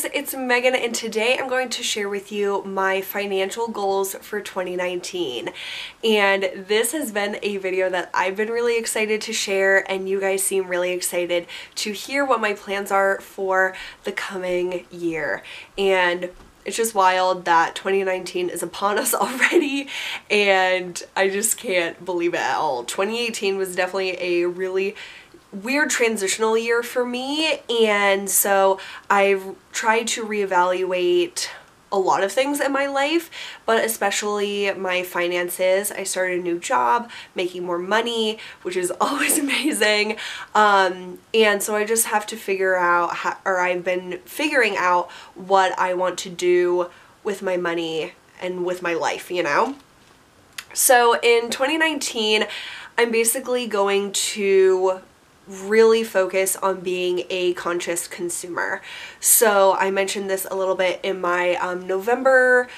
guys, it's Megan, and today I'm going to share with you my financial goals for 2019. And this has been a video that I've been really excited to share, and you guys seem really excited to hear what my plans are for the coming year. And it's just wild that 2019 is upon us already, and I just can't believe it at all. 2018 was definitely a really weird transitional year for me, and so I've tried to reevaluate a lot of things in my life, but especially my finances. I started a new job, making more money, which is always amazing, and so I just have to figure out I've been figuring out what I want to do with my money and with my life, you know? So in 2019, I'm basically going to really focus on being a conscious consumer. So I mentioned this a little bit in my November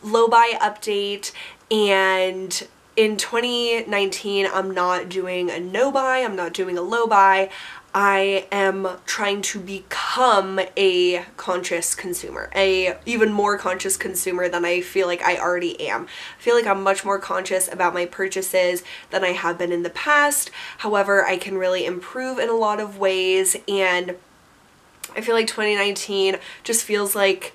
low buy update, and in 2019 I'm not doing a no buy, I'm not doing a low buy. I am trying to become a conscious consumer, a even more conscious consumer than I feel like I already am. I feel like I'm much more conscious about my purchases than I have been in the past. However, I can really improve in a lot of ways, and I feel like 2019 just feels like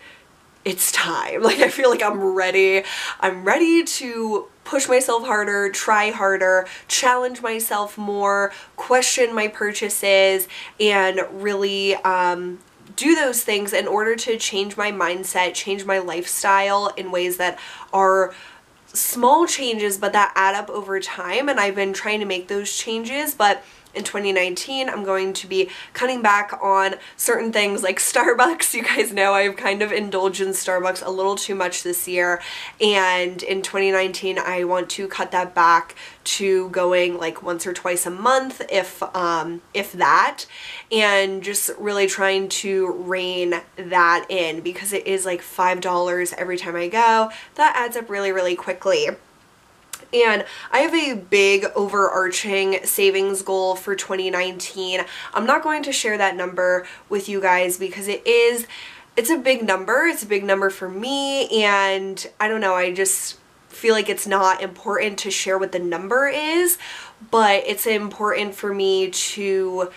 it's time. Like, I feel like I'm ready. I'm ready to push myself harder, try harder, challenge myself more, question my purchases, and really do those things in order to change my mindset, change my lifestyle in ways that are small changes but that add up over time. And I've been trying to make those changes, but in 2019, I'm going to be cutting back on certain things like Starbucks. You guys know I've kind of indulged in Starbucks a little too much this year, and in 2019 I want to cut that back to going like once or twice a month, if that, and just really trying to rein that in, because it is like $5 every time I go. That adds up really, really quickly. And I have a big overarching savings goal for 2019. I'm not going to share that number with you guys because it's a big number. It's a big number for me, and I don't know, I just feel like it's not important to share what the number is, but it's important for me to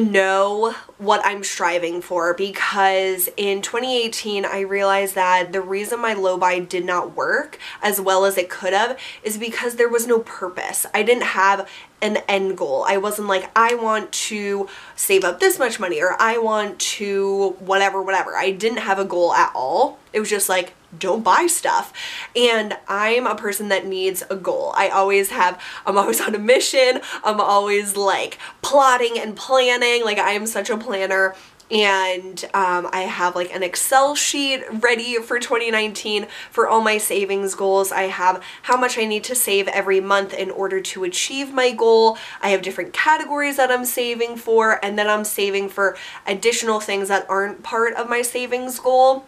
know what I'm striving for, because in 2018 I realized that the reason my low buy did not work as well as it could have is because there was no purpose. I didn't have an end goal. I wasn't like, I want to save up this much money, or I want to whatever. I didn't have a goal at all. It was just like, don't buy stuff. And I'm a person that needs a goal. I'm always on a mission. I'm always like plotting and planning. Like, I am such a planner. And I have like an Excel sheet ready for 2019 for all my savings goals. I have how much I need to save every month in order to achieve my goal. I have different categories that I'm saving for, and then I'm saving for additional things that aren't part of my savings goal.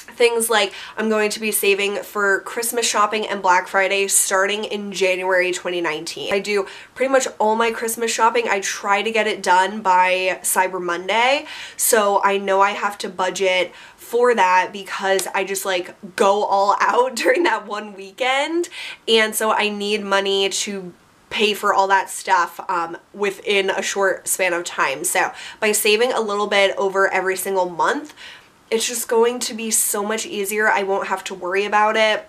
Things like I'm going to be saving for Christmas shopping and Black Friday starting in January 2019. I do pretty much all my Christmas shopping. I try to get it done by Cyber Monday, so I know I have to budget for that because I just like go all out during that one weekend, and so I need money to pay for all that stuff within a short span of time. So by saving a little bit over every single month, it's just going to be so much easier. I won't have to worry about it.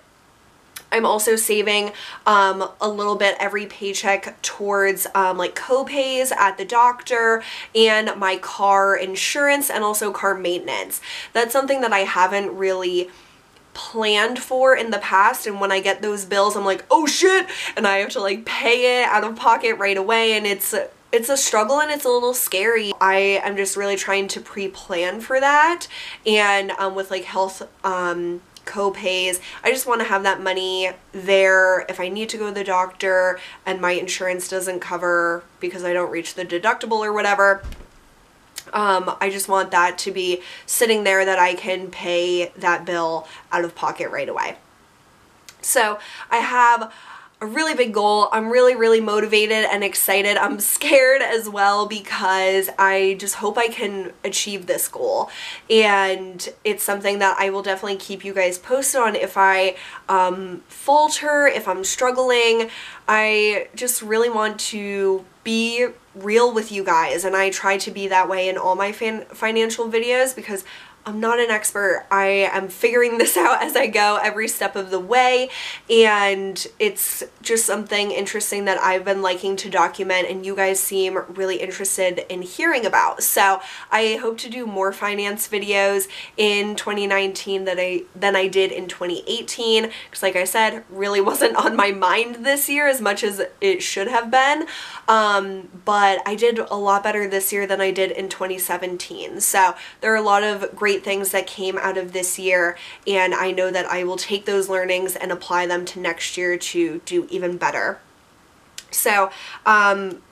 I'm also saving a little bit every paycheck towards like co-pays at the doctor and my car insurance, and also car maintenance. That's something that I haven't really planned for in the past, and when I get those bills I'm like, oh shit, and I have to like pay it out of pocket right away, and it's a struggle and it's a little scary. I am just really trying to pre-plan for that, and with like health co-pays, I just want to have that money there if I need to go to the doctor and my insurance doesn't cover because I don't reach the deductible or whatever. I just want that to be sitting there that I can pay that bill out of pocket right away. So I have a really big goal. I'm really motivated and excited. I'm scared as well because I just hope I can achieve this goal, and it's something that I will definitely keep you guys posted on if I falter, if I'm struggling. I just really want to be real with you guys, and I try to be that way in all my financial videos because I'm not an expert. I am figuring this out as I go every step of the way, and it's just something interesting that I've been liking to document and you guys seem really interested in hearing about. So I hope to do more finance videos in 2019 than I did in 2018, because like I said, really wasn't on my mind this year as much as it should have been, but I did a lot better this year than I did in 2017. So there are a lot of great things that came out of this year, and I know that I will take those learnings and apply them to next year to do even better. So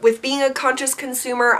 with being a conscious consumer,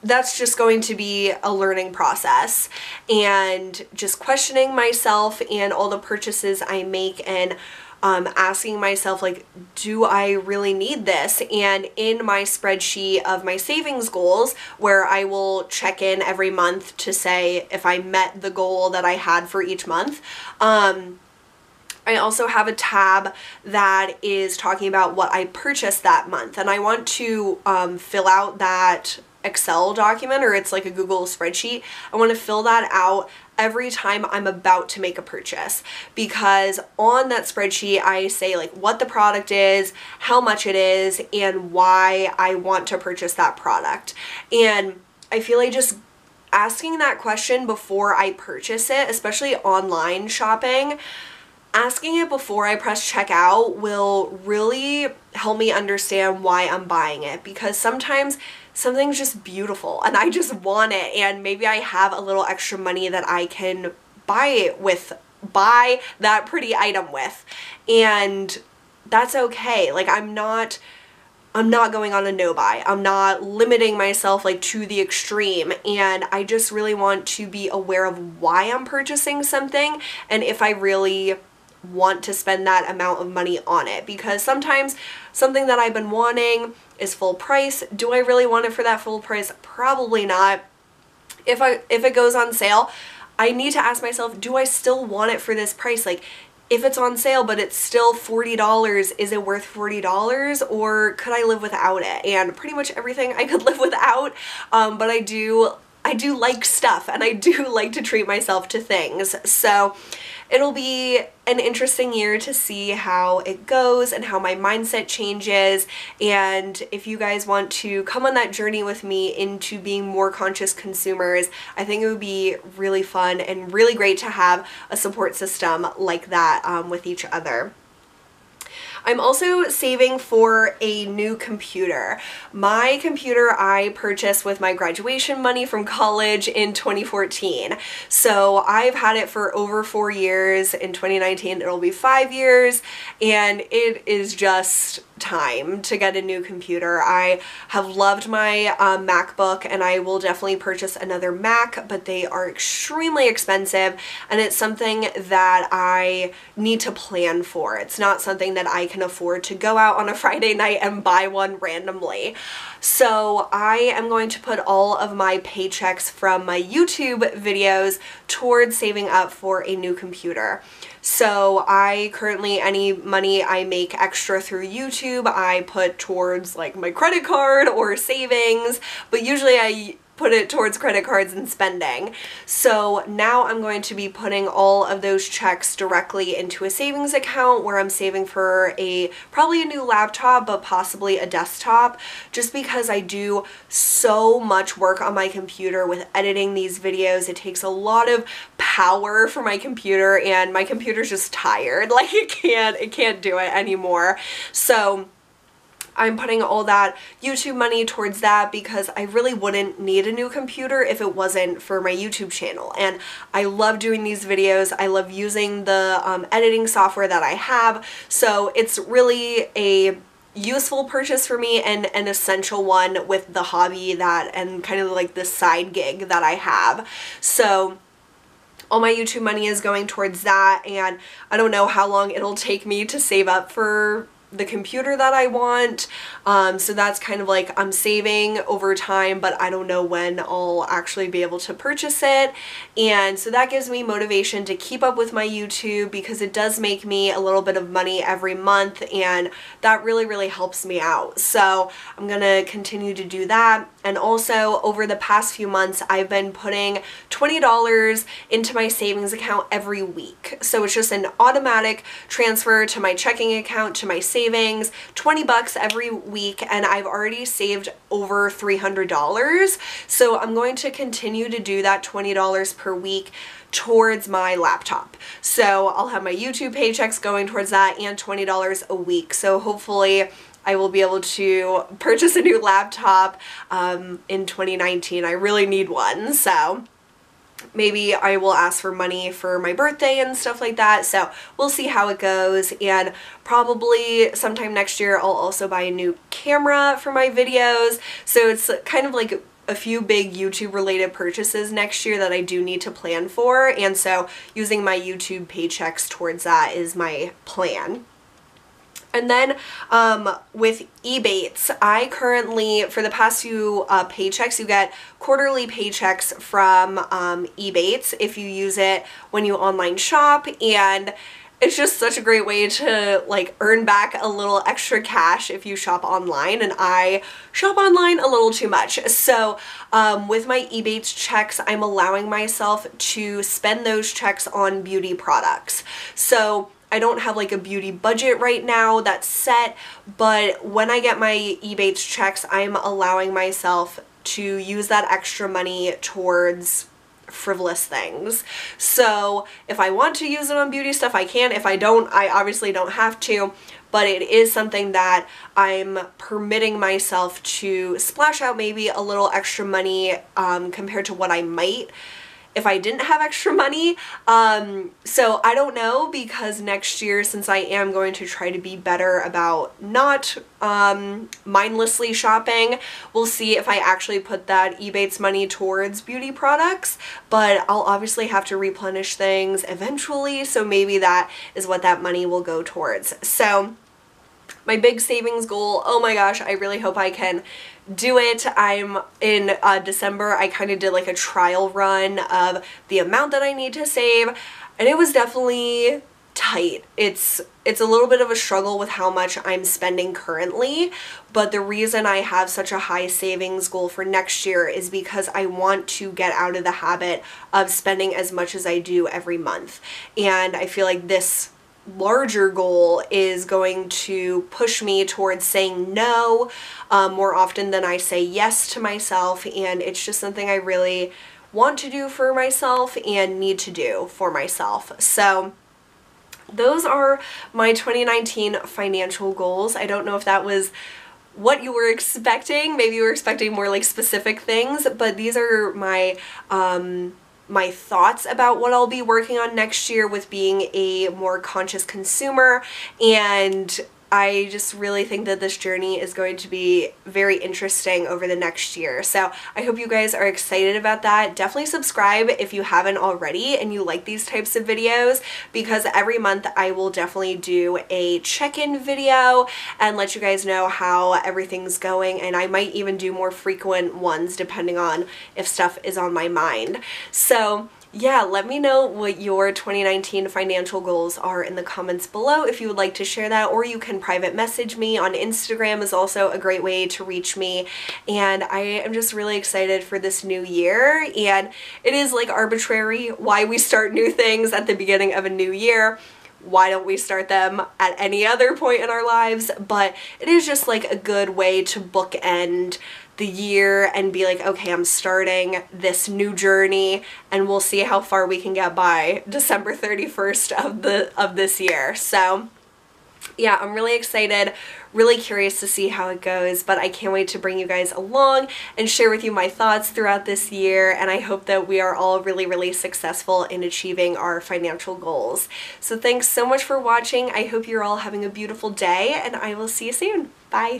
that's just going to be a learning process, and just questioning myself and all the purchases I make, and asking myself, like, do I really need this? And in my spreadsheet of my savings goals, where I will check in every month to say if I met the goal that I had for each month, I also have a tab that is talking about what I purchased that month, and I want to fill out that Excel document, or it's like a Google spreadsheet. I want to fill that out every time I'm about to make a purchase, because on that spreadsheet I say like what the product is, how much it is, and why I want to purchase that product. And I feel like just asking that question before I purchase it, especially online shopping, asking it before I press checkout will really help me understand why I'm buying it, because sometimes something's just beautiful and I just want it, and maybe I have a little extra money that I can buy that pretty item with, and that's okay. Like, I'm not going on a no buy. I'm not limiting myself like to the extreme, and I just really want to be aware of why I'm purchasing something and if I really want to spend that amount of money on it, because sometimes something that I've been wanting is full price. Do I really want it for that full price? Probably not. If it goes on sale, I need to ask myself, do I still want it for this price? Like, if it's on sale but it's still $40, is it worth $40, or could I live without it? And pretty much everything I could live without, but I do like stuff, and I do like to treat myself to things. So it'll be an interesting year to see how it goes and how my mindset changes, and if you guys want to come on that journey with me into being more conscious consumers, I think it would be really fun and really great to have a support system like that with each other. I'm also saving for a new computer. My computer I purchased with my graduation money from college in 2014. So I've had it for over 4 years. In 2019 it'll be 5 years, and it is just time to get a new computer. I have loved my MacBook, and I will definitely purchase another Mac, but they are extremely expensive, and it's something that I need to plan for. It's not something that I can afford to go out on a Friday night and buy one randomly. So I am going to put all of my paychecks from my YouTube videos towards saving up for a new computer. So I currently, any money I make extra through YouTube, I put towards like my credit card or savings, but usually I put it towards credit cards and spending. So now I'm going to be putting all of those checks directly into a savings account where I'm saving for probably a new laptop, but possibly a desktop, just because I do so much work on my computer with editing these videos. It takes a lot of power for my computer, and my computer's just tired. Like, it can't do it anymore. So I'm putting all that YouTube money towards that, because I really wouldn't need a new computer if it wasn't for my YouTube channel. And I love doing these videos. I love using the editing software that I have. So it's really a useful purchase for me and an essential one with the hobby and kind of like the side gig that I have. So all my YouTube money is going towards that, and I don't know how long it'll take me to save up for the computer that I want. So that's kind of like, I'm saving over time, but I don't know when I'll actually be able to purchase it. And so that gives me motivation to keep up with my YouTube, because it does make me a little bit of money every month, and that really helps me out. So I'm gonna continue to do that. And also, over the past few months, I've been putting $20 into my savings account every week. So it's just an automatic transfer to my checking account, to my savings, 20 bucks every week, and I've already saved over $300. So I'm going to continue to do that $20 per week towards my laptop. So I'll have my YouTube paychecks going towards that, and $20 a week. So hopefully I will be able to purchase a new laptop in 2019. I really need one, so maybe I will ask for money for my birthday and stuff like that. So we'll see how it goes, and probably sometime next year I'll also buy a new camera for my videos. So it's kind of like a few big YouTube related purchases next year that I do need to plan for, and so using my YouTube paychecks towards that is my plan. And then with EBATES, I currently, for the past few paychecks, you get quarterly paychecks from EBATES if you use it when you online shop, and it's just such a great way to like earn back a little extra cash if you shop online, and I shop online a little too much. So with my EBATES checks, I'm allowing myself to spend those checks on beauty products. So I don't have like a beauty budget right now that's set, but when I get my EBATES checks, I'm allowing myself to use that extra money towards frivolous things. So if I want to use it on beauty stuff, I can. If I don't, I obviously don't have to, but it is something that I'm permitting myself to splash out maybe a little extra money compared to what I might if I didn't have extra money. So I don't know, because next year, since I am going to try to be better about not mindlessly shopping, we'll see if I actually put that EBATES money towards beauty products, but I'll obviously have to replenish things eventually, so maybe that is what that money will go towards. So my big savings goal, oh my gosh, I really hope I can do it. I'm in December, I kind of did like a trial run of the amount that I need to save, and it was definitely tight. It's a little bit of a struggle with how much I'm spending currently, but the reason I have such a high savings goal for next year is because I want to get out of the habit of spending as much as I do every month, and I feel like this larger goal is going to push me towards saying no more often than I say yes to myself, and it's just something I really want to do for myself and need to do for myself. So those are my 2019 financial goals. I don't know if that was what you were expecting. Maybe you were expecting more like specific things, but these are my my thoughts about what I'll be working on next year with being a more conscious consumer, and I just really think that this journey is going to be very interesting over the next year. So I hope you guys are excited about that. Definitely subscribe if you haven't already and you like these types of videos, because every month I will definitely do a check-in video and let you guys know how everything's going, and I might even do more frequent ones depending on if stuff is on my mind. So yeah, let me know what your 2019 financial goals are in the comments below if you would like to share that, or you can private message me on Instagram is also a great way to reach me. And I am just really excited for this new year, and it is like arbitrary why we start new things at the beginning of a new year. Why don't we start them at any other point in our lives? But it is just like a good way to bookend the year and be like, okay, I'm starting this new journey, and we'll see how far we can get by December 31st of this year. So yeah, I'm really excited, really curious to see how it goes, but I can't wait to bring you guys along and share with you my thoughts throughout this year, and I hope that we are all really successful in achieving our financial goals. So thanks so much for watching. I hope you're all having a beautiful day, and I will see you soon. Bye!